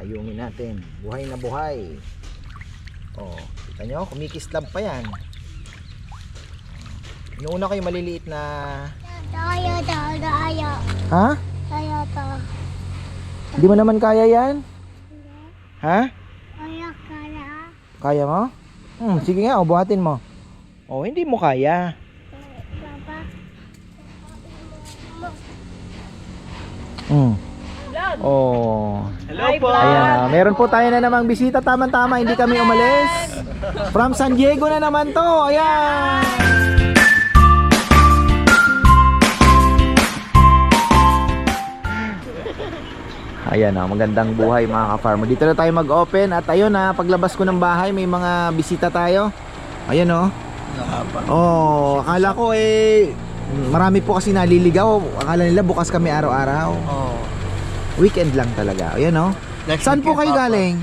ayungin natin. Buhay na buhay. Oh, kita nyo, kumikislab pa yan. Inuuna ko yung maliliit na... Ha? Hindi mo naman kaya yan? Ha? Kaya mo? Sige nga, buhatin mo. Oh, hindi mo kaya. Oh. Hello po. Ayan, meron po tayo na namang bisita. Tama-tama, hindi kami umalis. From San Diego na naman to. Ayan. Ayan na, magandang buhay mga ka-farmer. Dito na tayo mag-open. At ayun na, paglabas ko ng bahay, may mga bisita tayo. Ayan o. Oh, akala ko marami po kasi naliligaw. Akala nila bukas kami araw-araw. Weekend lang talaga. Ayan o. Saan po kayo galing?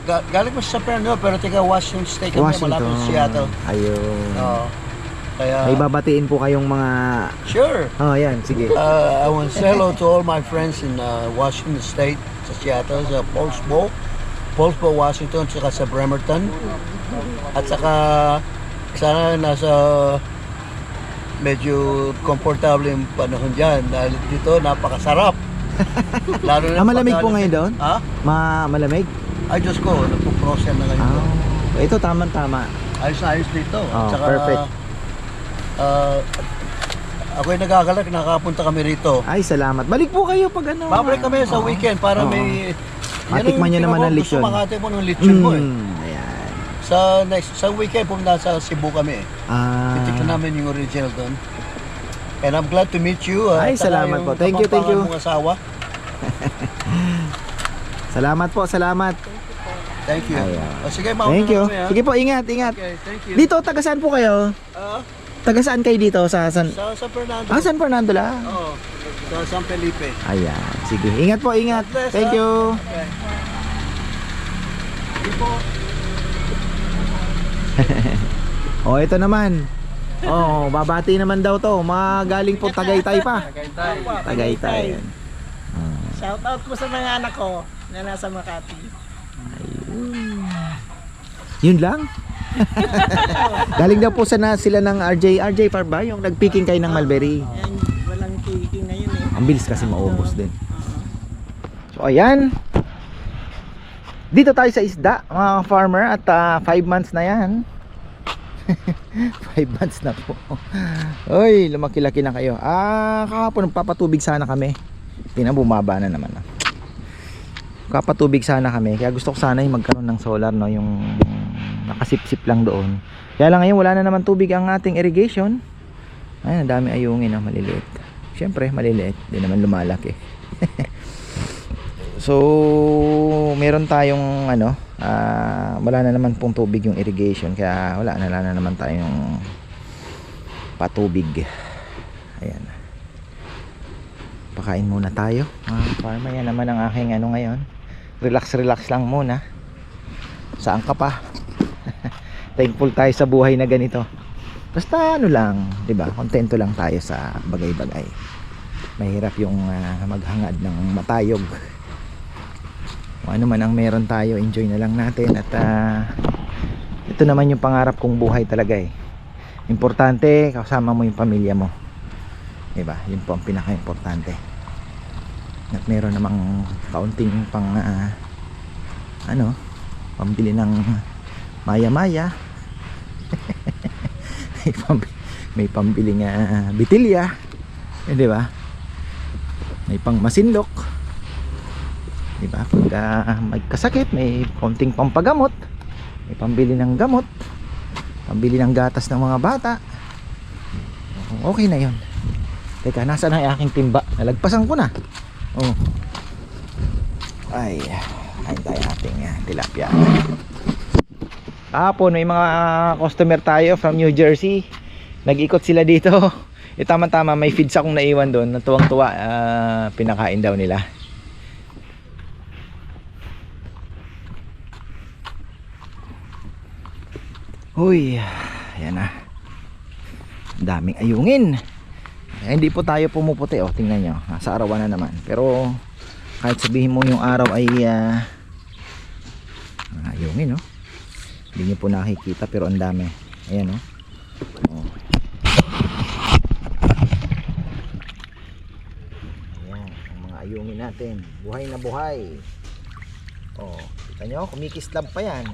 Galing po sa Fernando, pero taga Washington State kami, malapit sa Seattle. Ayun. Kaya, may babatiin po kayong mga... Sure. Ayan, sige. I want to say hello to all my friends in Washington State, sa Seattle, sa Paulsbo, Washington, saka sa Bremerton. At saka sana nasa medyo komportable yung panahon dyan dahil dito napakasarap. Lalo na malamig po ngayon doon? Ha? Malamig? Ay Diyos ko, nagpo-process na ngayon doon. Ito tamang-tama. Ayos na ayos dito. Saka, perfect. ako'y nagagalak, nakapunta kami rito. Ay, salamat. Balik po kayo pag ano. Babalik kami sa weekend para may... Matikman nyo naman ang lechon. Gusto makati mo ng lechon mo eh. Ayan. Sa weekend pumunta sa Cebu kami eh. Titikman namin yung original doon. And I'm glad to meet you. Ay, salamat po. Thank you. Mong asawa. Salamat po, salamat. Thank you. Sige, thank you. Sige po, ingat. Okay, thank you. Dito, taga saan po kayo? Taga saan kayo dito? Sa San Fernando. San Fernando lang? Oo. Sa San Felipe. Ayan. Sige, ingat po, ingat. Thank you. Okay. Oh, ito naman. Oh, babati naman daw to. Magaling po Tagaytay pa. Tagaytay. Shout out po sa mga anak ko na nasa Makati. Ayun. Yun lang. Galing daw po sila ng RJ Farm ba? Yung nagpicking kayo ng mulberry. Walang picking ngayon eh. Ang bilis kasi maubos din. So ayan. Dito tayo sa isda mga farmer. At 5 months na yan. 5 months na po. Oy, lumaki-laki na kayo. Kahapon nagpapatubig sana kami. Tingnan, bumaba na naman. Kapatubig sana kami. Kaya gusto ko sana yung magkaroon ng solar, no, yung nakasip-sip lang doon. Kaya lang ngayon wala na naman tubig ang ating irrigation. Ayun, ang dami ayungin, no, maliliit. Siyempre, maliliit. Hindi naman lumalaki. So, meron tayong wala na naman pong tubig yung irrigation, kaya wala na naman tayong patubig. Ayan. Pakain muna tayo. Farmer, yan naman ang aking ngayon. Relax lang muna. Saan ka pa? Thankful tayo sa buhay na ganito. Basta lang, 'di ba? Kontento lang tayo sa bagay-bagay. Mahirap yung maghangad ng matayog. Kung ano man ang meron tayo, enjoy na lang natin. At ito naman yung pangarap kong buhay talaga eh. Importante, kasama mo yung pamilya mo, diba? Yun po ang pinaka-importante. At meron namang kaunting pambili ng maya-maya. may pambiling bitilya, diba? May pang masindok, diba? Pag magkasakit, may konting pampagamot, may pambili ng gamot, pambili ng gatas ng mga bata. Okay na yon. Teka, nasaan ang aking timba? Nalagpasan ko na. Oh. Ay, kain tayo ating tilapia. Kahapon may mga customer tayo from New Jersey. Nag-ikot sila dito. Tama-tama, may feeds akong naiwan doon. Natuwang-tuwa, pinakain daw nila. Uy, ayan na. Daming ayungin. Hindi po tayo pumuputi. Tingnan nyo, nasa arawan na naman. Pero kahit sabihin mo yung araw ay ayungin, no? Hindi nyo po nakikita pero ang dami. Ayan, no? Oh. Ayan, ang mga ayungin natin. Buhay na buhay. Oh, kita nyo, kumikislab pa yan.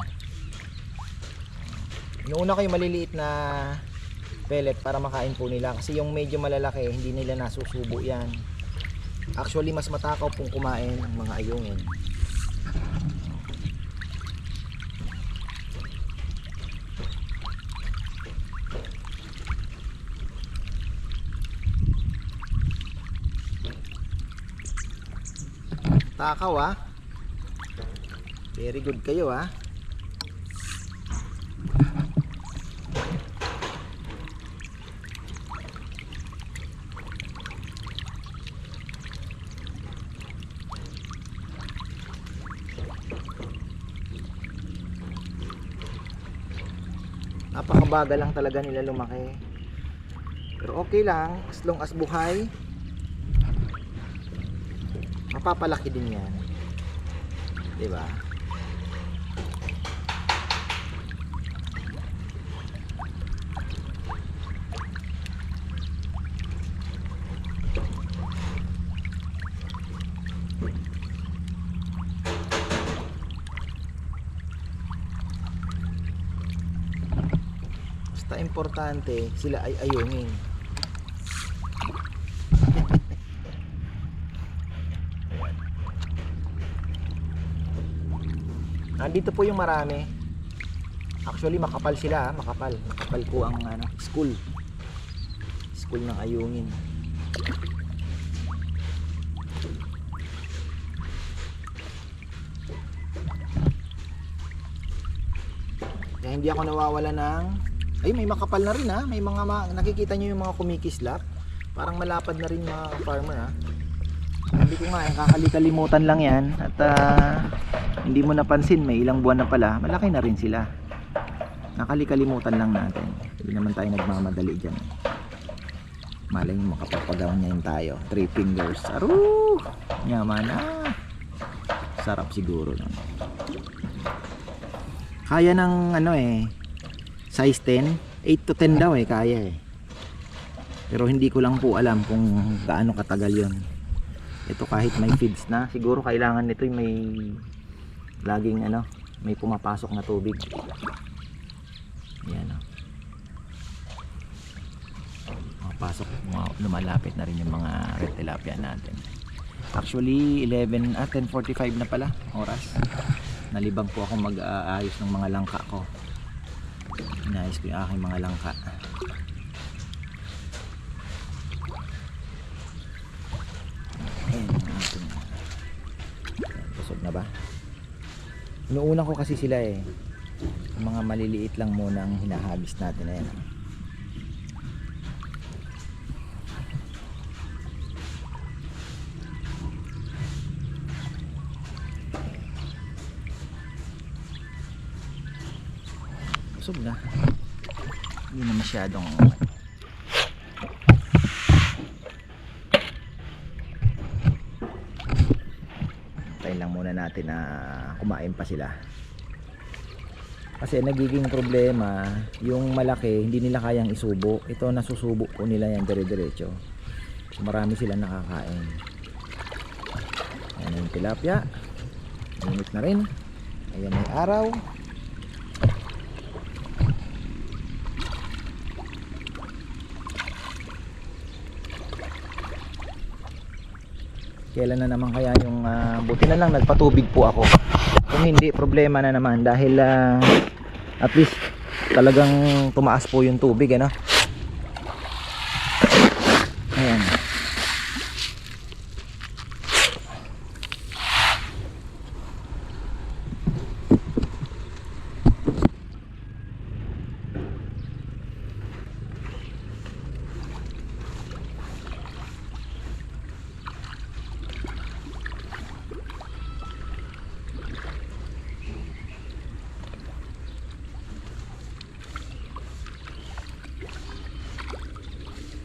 Inuuna ko yung maliliit na pellet para makain po nila. Kasi yung medyo malalaki, hindi nila nasusubo yan. Actually, mas matakaw pong kumain ang mga ayungin. Takaw, ah. Very good kayo, ah. Napakabagal lang talaga nila lumaki. Pero okay lang, as long as buhay, mapapalaki din yan. Diba? Basta importante, sila ay ayungin. Nandito po yung marami. Actually makapal sila, makapal po ang school ng ayungin. Kaya hindi ako nawawala ng may makapal na rin, may mga nakikita nyo yung mga kumikislap, parang malapad na rin mga farmer, ha. Sabi ko nga, kakalimutan lang yan at hindi mo napansin, may ilang buwan na pala, malaki na rin sila. Nakalikalimutan lang natin. Hindi naman tayo nagmamadali dyan. Malay mo, makapagpagawan niya yung tayo. 3 fingers. Aru! Yaman na. Sarap siguro. Kaya ng size 10. 8 to 10 daw kaya Pero hindi ko lang po alam kung gaano katagal yon. Ito kahit may feeds na, siguro kailangan nito may laging may pumapasok na tubig. Yan, pumapasok, lumalapit na rin yung mga red tilapia natin. Actually 10:45 na pala oras. Nalibang po ako mag-aayos ng mga langka ko. Inayos ko yung aking mga langka. Ayan ang ating busog na ba? Inuuna ko kasi sila yung mga maliliit lang muna ang hinahagis natin. Ayan. Busog na. Hindi na masyadong tayo lang muna natin na kumain pa sila. Kasi nagiging problema yung malaki, hindi nila kayang isubo. Ito nasusubo po nila yan dire-diretso. So, marami sila nakakain. Ayan yung tilapia. Init na rin. Ayan yung araw. Kailan na naman kaya yung buti na lang nagpatubig po ako. Kung hindi, problema na naman dahil at least talagang tumaas po yung tubig, Ayan.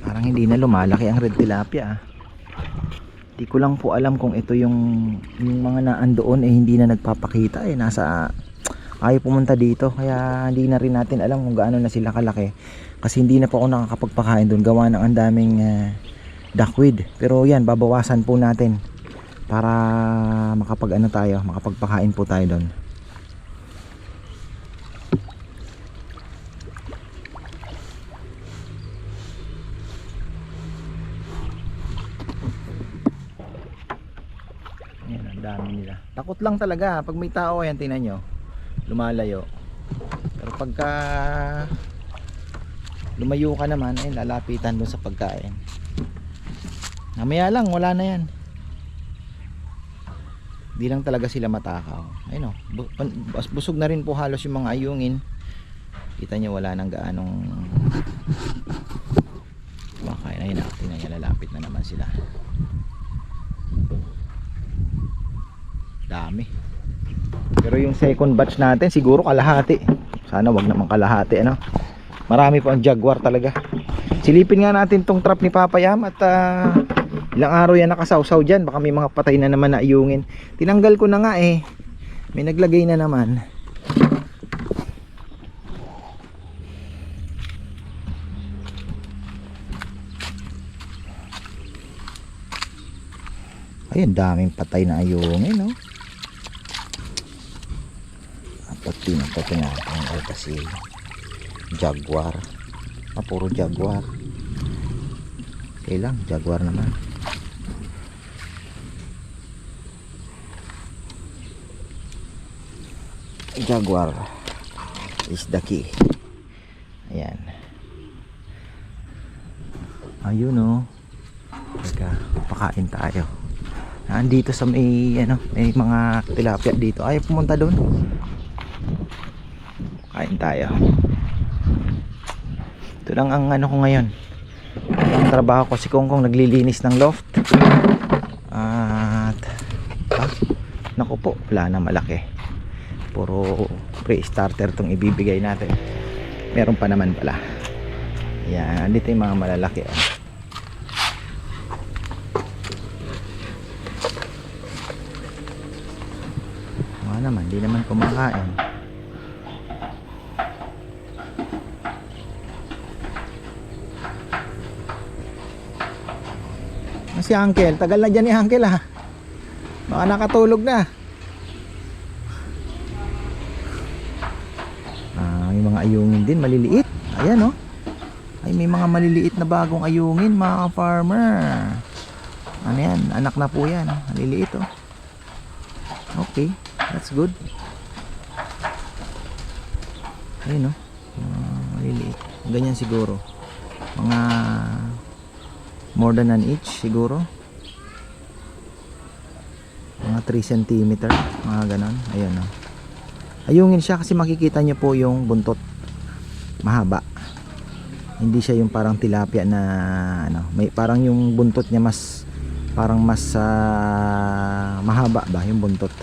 Parang hindi na lumalaki ang red tilapia. Hindi ko lang po alam kung ito yung mga naan doon hindi na nagpapakita. Nasa ayaw pumunta dito, kaya hindi na rin natin alam kung gaano na sila kalaki, kasi hindi na po ako nakakapagpakain doon gawa ng ang daming duckweed. Pero yan, babawasan po natin para makapagpakain po tayo doon. Yan, ang dami nila. Takot lang talaga pag may tao. Yan, tingnan nyo, lumalayo. Pero pagka lumayo ka naman, ay lalapitan doon sa pagkain. Mamaya lang, wala na yan. Di lang talaga sila matakaw. Ayun o, busog na rin po halos yung mga ayungin. Kita nyo, wala nang gaanong makain. Ayun na, tingnan nyo, lalapit na naman sila. Dami. Pero yung second batch natin siguro kalahati. Sana wag naman kalahati, ano. Marami po ang jaguar talaga. Silipin nga natin tong trap ni Papa Yam at ilang araw yan nakasawsaw dyan. Baka may mga patay na naman na ayungin. Tinanggal ko na nga eh. May naglagay na naman. Ayun, daming patay na ayungin, no. Pati natin ang kasi jaguar. Puro jaguar. Okay lang, jaguar naman. Jaguar is the key. Ayan. Ayun, oh. Teka, pakain tayo. Nandito sa may may mga tilapia dito. Ayaw pumunta doon. Kain tayo. Ito lang ang ko ngayon. Ang trabaho ko, si Kongkong naglilinis ng loft. At naku po, wala na malaki. Puro pre-starter tong ibibigay natin. Meron pa naman pala. Yan, dito yung mga malalaki. Naman, di naman kumakain. Si Uncle, tagal na dyan ni Uncle ha. Baka nakatulog na. May mga ayungin din, maliliit. Ayan, oh. Ay, may mga maliliit na bagong ayungin, mga farmer. Ano yan? Anak na po yan. Maliliit, oh. Okay. That's good. Ayun, no? Maliliit. Ganyan siguro. Mga more than an inch siguro. Mga 3 cm. Mga ganon. Ayun, no? Ayungin siya kasi makikita nyo po yung buntot. Mahaba. Hindi siya yung parang tilapia na may parang yung buntot niya mas parang mas mahaba ba yung buntot.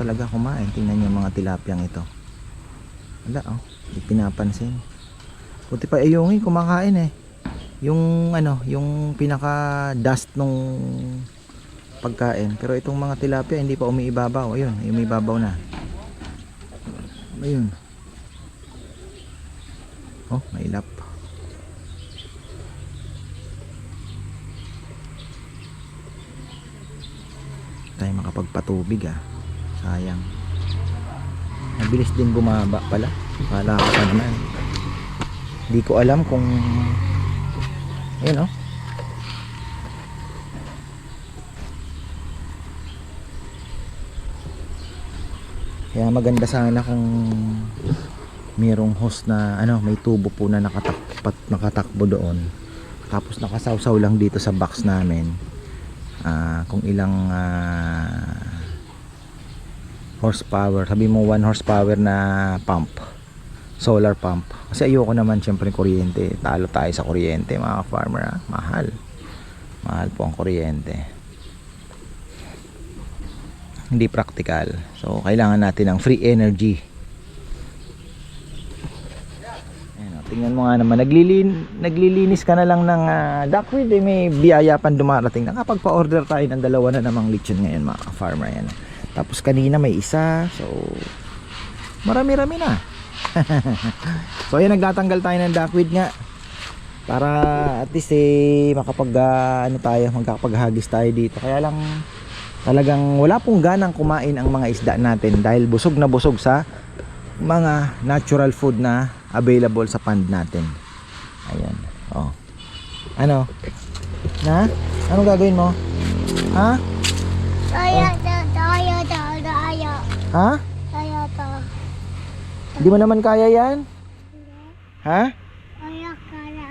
Talaga kumain. Tingnan niyo mga tilapyang ito. Wala, oh, hindi pinapansin. Buti pa ayungin kumakain eh. Yung yung pinaka dust nung pagkain. Pero itong mga tilapia hindi pa umiibabaw. Ayun, umiibabaw na. Ayun. Oh, mailap. Tayo makapagpatubig ah. Sayang. Mabilis din bumaba pala. Wala ka pa naman. Hindi ko alam kung ayun, oh. Kaya maganda sana kung mayroong hose na may tubo po na nakatakbo doon. Tapos nakasawsaw lang dito sa box namin. Kung ilang horsepower, sabi mo 1 horsepower na pump, solar pump, kasi ayoko naman syempre kuryente, talo tayo sa kuryente mga farmer ha? mahal po ang kuryente, hindi practical, so kailangan natin ng free energy. Ayan, Tingnan mo nga naman, naglilinis ka na lang ng duckweed, may biyaya pang dumarating. Nakapagpa-order tayo ng 2 na namang lechon ngayon mga farmer yan. Tapos kanina may isa, so marami-rami na. So ayan, nagtatanggal tayo ng duckweed nga para at least magkakapaghagis tayo dito. Kaya lang talagang wala pong ganang kumain ang mga isda natin dahil busog na busog sa mga natural food na available sa pond natin. Ayan. Oh. Ano? Na? Anong gagawin mo? Ha? Tayo. Ha? Tayo to. Hindi mo naman kaya yan? Ha? Kaya kaya.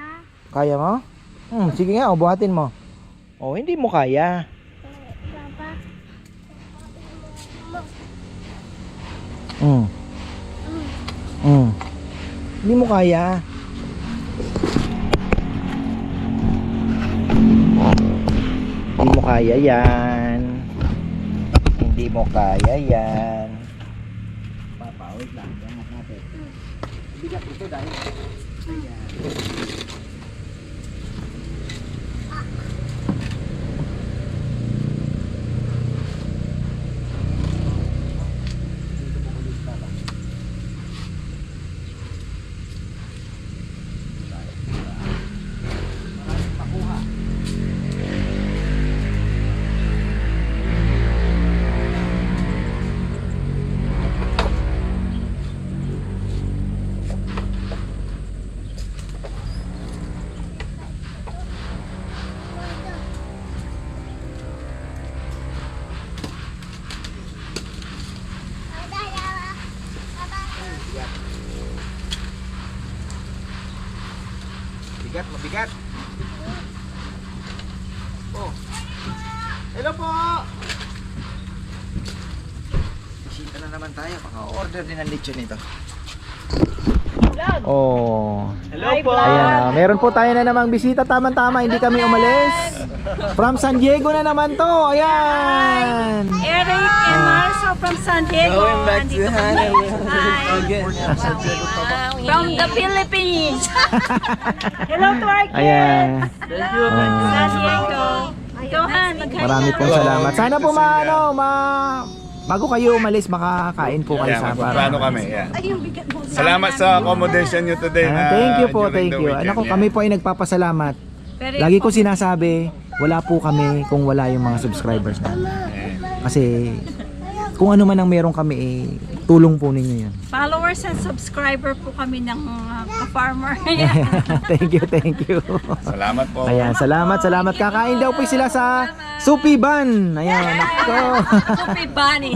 Kaya mo? Sige nga, buhatin mo. Oh, hindi mo kaya. Papa. Hindi mo kaya. Hindi mo kaya yan. Hindi mo kaya yan. Papa, wait lang. Yangat natin. Bigat ito dahil. Ayan. Bigat, mabigat. Oh. Hello po. Bisita na naman tayo. Paka-order din ang lechon nito. Oh. Hello po. Ayan, meron po tayo na namang bisita. Tama-tama, hindi kami umalis. From San Diego na naman to. Ayan. Eric and Marso from San Diego. Going back to Honolulu. Hi. From the Philippines. Hello to our kids. Ayan. Thank you. San Diego. Go Han, Marami pong salamat. Sana po bago kayo umalis, makakain po kayo sa Paano kami? Yeah. Ay, yung bigat mo. Salamat sa accommodation nyo today. Thank you po, during thank the you. weekend, Ano ko, yeah. kami po ay nagpapasalamat. Lagi ko sinasabi, wala po kami kung wala yung mga subscribers natin. Kasi kung ano man ang meron kami, tulong po ninyo yan. Followers and subscriber po kami ng ka-farmer. Thank you. Salamat po. Ayan, salamat. Kakain daw po sila sa Supiban. Ayan, nako. Sophie Bunny.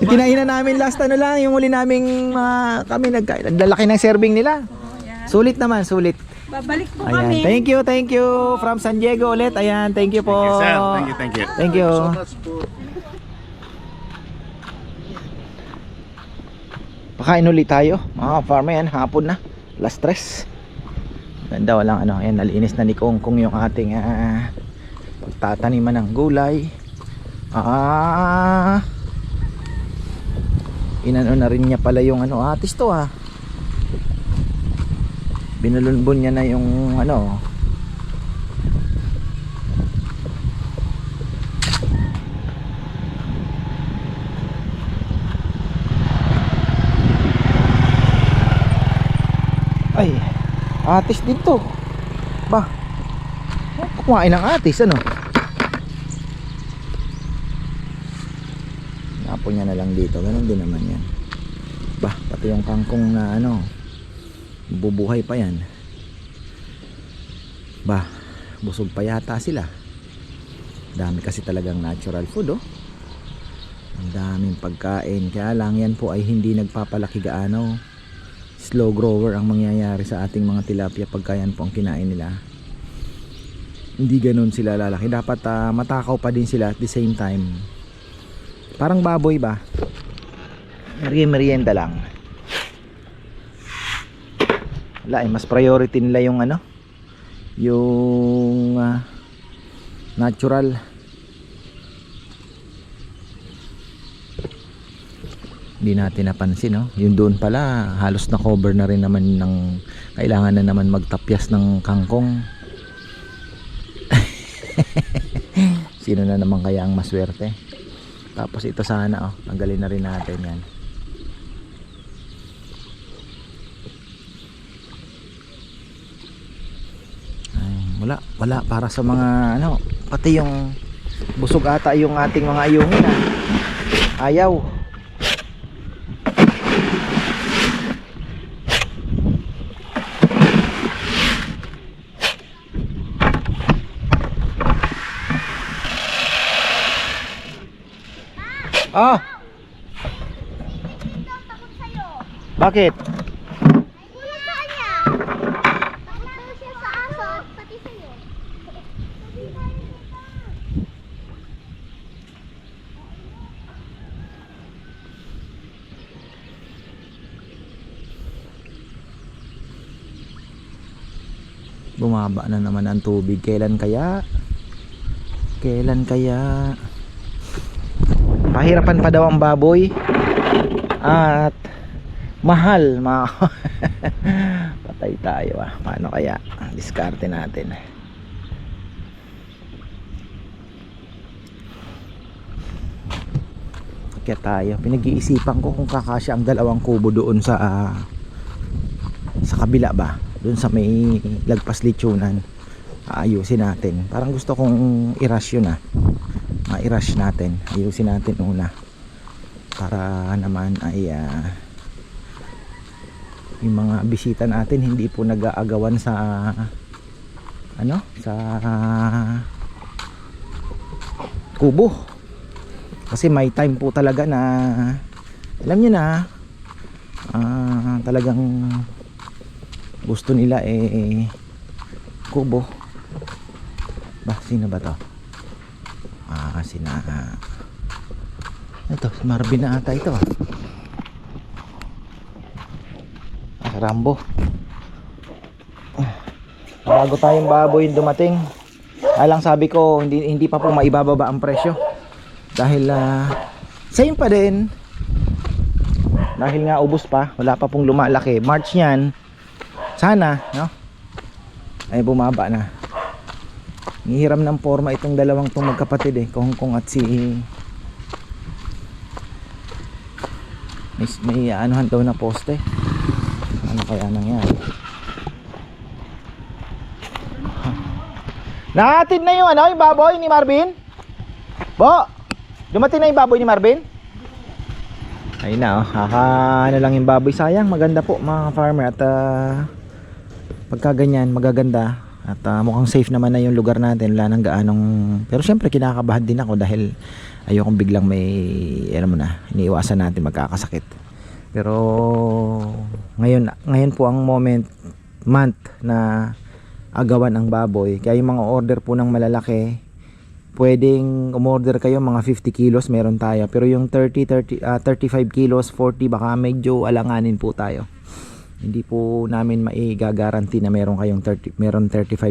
Tinainan namin last lang, yung huli naming kami nagkain. Ang lalaki ng serving nila. Sulit naman, sulit. Babalik po Ayan, kami. thank you from San Diego ulit. Ayan, thank you po. Thank you, sir. Thank you. Thank you. Pakain ulit tayo. Mga farmer yan, hapon na. Last 3. Ganda, walang ano. Ayan, nalinis na ni Kong yung ating pagtataniman ng gulay. Inano na rin niya pala yung atis to binulunbon niya na yung ay, atis dito ba, kumain ng atis napo niya na lang dito, ganun din naman yan ba, pati yung kangkong na bubuhay pa yan ba, busog pa yata sila. Dami kasi talagang natural food ang daming pagkain, kaya lang yan po ay hindi nagpapalaki gaano. Slow grower ang mangyayari sa ating mga tilapia pagka yan po ang kinain nila. Hindi ganun sila lalaki, dapat matakaw pa din sila at the same time. Parang baboy ba, merienda lang. Wala, mas priority nila yung yung natural. Hindi natin napansin, no? Yung doon pala, halos na cover na rin naman ng, kailangan na naman magtapyas ng kangkong. Sino na naman kaya ang maswerte? Tapos ito sana, oh, tanggalin na rin natin yan. Ay, wala para sa mga ano, pati yung busog ata yung ating mga ayungin, ayaw. Ah. Takot sa'yo. Bakit? Wala sa kanya. Takot siya sa aso at pati sa'yo. Bumaba na naman ang tubig. Kailan kaya? Kailan kaya? Pahirapan pa daw ang baboy. At mahal. Patay tayo ah. Paano kaya? Diskarte natin. Kaya tayo. Pinag-iisipan ko kung kakasya ang dalawang kubo doon sa kabila ba? Doon sa may lagpas lechonan. Aayusin natin. Parang gusto kong i-rush yun ah. Ma-i-rush natin. Ayusin natin una. Para naman ay yung mga bisita natin hindi po nag-aagawan sa ano? Sa kubo. Kasi may time po talaga na alam nyo na talagang gusto nila kubo. Ba, sino ba to? Sina ito, si Marvin na ata ito. Rambo. Bago tayong baboy dumating. Alang sabi ko hindi pa po maibababa ang presyo. Dahil same pa din. Dahil nga ubos pa, wala pa pong lumalaki. March niyan. Sana, no? Ay bumaba na. Hihiram ng forma itong dalawang tong magkapatid Kong Kong at si may anuhan daw na poste. Ano kaya nangyari? Nahatid na yung yung baboy ni Marvin? Bo, dumating na yung baboy ni Marvin? Ayun na ano lang yung baboy. Sayang, maganda po mga farmer. At pagka ganyan, magaganda. At mukhang safe naman na yung lugar natin. Wala nang gaanong. Pero syempre kinakabahan din ako dahil ayokong biglang may iniiwasan natin magkakasakit. Pero ngayon po ang month na agawan ang baboy. Kaya yung mga order po ng malalaki, pwedeng umorder kayo mga 50 kilos meron tayo. Pero yung 35 kilos, 40 baka medyo alanganin po tayo. Hindi po namin maigagaranti na meron kayong 35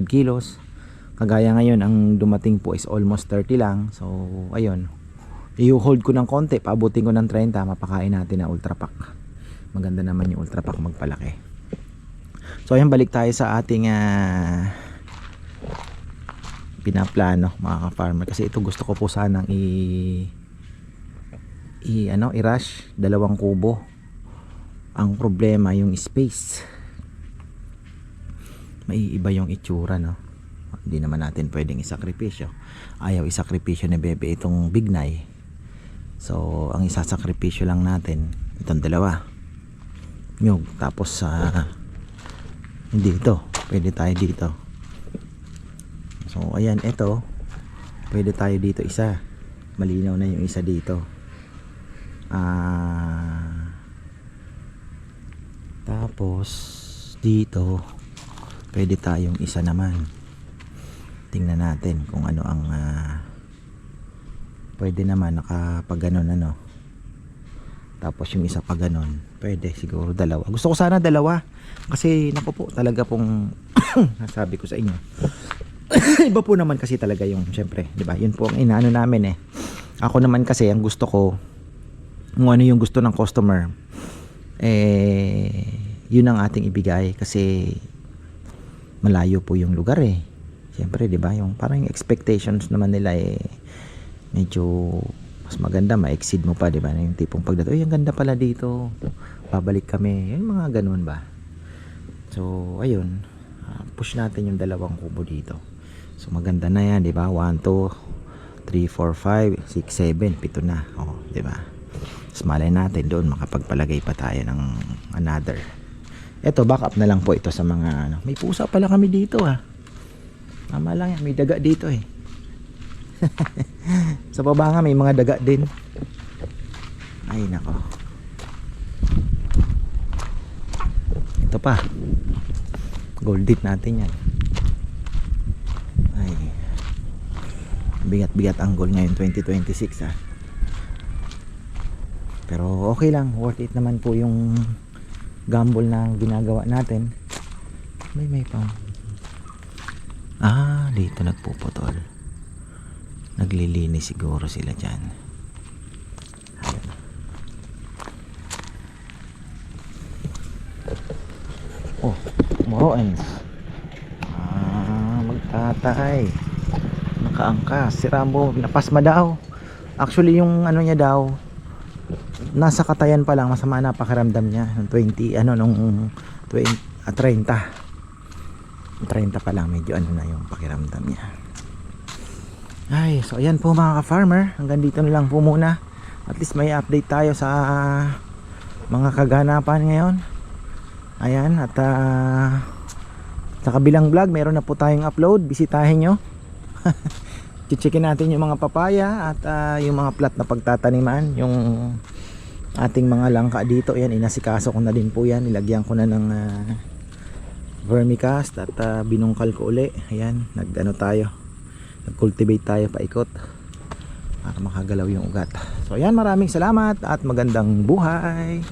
kilos. Kagaya ngayon ang dumating po is almost 30 lang. So ayun, i-hold ko ng konti, paabutin ko ng 30, mapakain natin na ultra pack. Maganda naman yung ultra pack magpalaki. So ayun, balik tayo sa ating pinaplano mga ka-farmer. Kasi ito gusto ko po sanang i-rush 2 kubo. Ang problema yung space. Maiiba yung itsura, no? Hindi naman natin pwedeng isakripisyo. Ayaw isakripisyo ni Bebe itong bignay. So ang isasakripisyo lang natin itong 2 nyug. Tapos dito, pwede tayo dito. So ayan, ito pwede tayo dito isa. Malinaw na yung isa dito. Tapos dito pwede tayong isa naman. Tingnan natin kung ano ang pwede naman nakapaganon Tapos yung isa pa ganon, pwede siguro 2. Gusto ko sana 2 kasi naku po, talaga pong sabi ko sa inyo. Iba po naman kasi talaga yung syempre, 'di ba? Yun po ang inaano namin Ako naman kasi ang gusto ko kung ano yung gusto ng customer, yun ang ating ibigay kasi malayo po yung lugar eh. Siyempre, 'di ba? Yung parang yung expectations naman nila medyo mas maganda, ma-exceed mo pa, 'di ba? Yung tipong pagdating, "Uy, ang ganda pala dito. Babalik kami." Yung mga ganun ba. So, ayun. Push natin yung 2 kubo dito. So, maganda na 'yan, 'di ba? 1 2 3 4 5 6 7 7 na. Oh, 'di ba? Malay natin doon makapagpalagay pa tayo ng another. Ito, backup na lang po ito sa mga may pusa pala kami dito tama lang yan, may daga dito sa baba nga may mga daga din. Ay nako, ito pa gold dit natin yan. Ay, bigat ang goal ngayon 2026 pero okay lang, worth it naman po yung gamble na ginagawa natin. May pang dito nagpuputol, naglilinis siguro sila dyan. Ayun. Oh, Moroens, magtatay, nakaangkas si Rambo, napasma daw. Actually yung ano niya daw, nasa katayan pa lang, masama na pakiramdam niya nung 30 pa lang, medyo ano na yung pakiramdam niya. Ay, so ayan po mga ka-farmer, hanggang dito na lang po muna. At least may update tayo sa mga kaganapan ngayon. Ayan, at sa kabilang vlog meron na po tayong upload, bisitahin nyo. Checkin natin yung mga papaya at yung mga plat na pagtataniman, yung ating mga langka dito. Yan, inasikaso ko na din po yan, nilagyan ko na ng vermicast at binungkal ko uli. Ayan, nag-cultivate tayo paikot para makagalaw yung ugat. So ayan, maraming salamat at magandang buhay.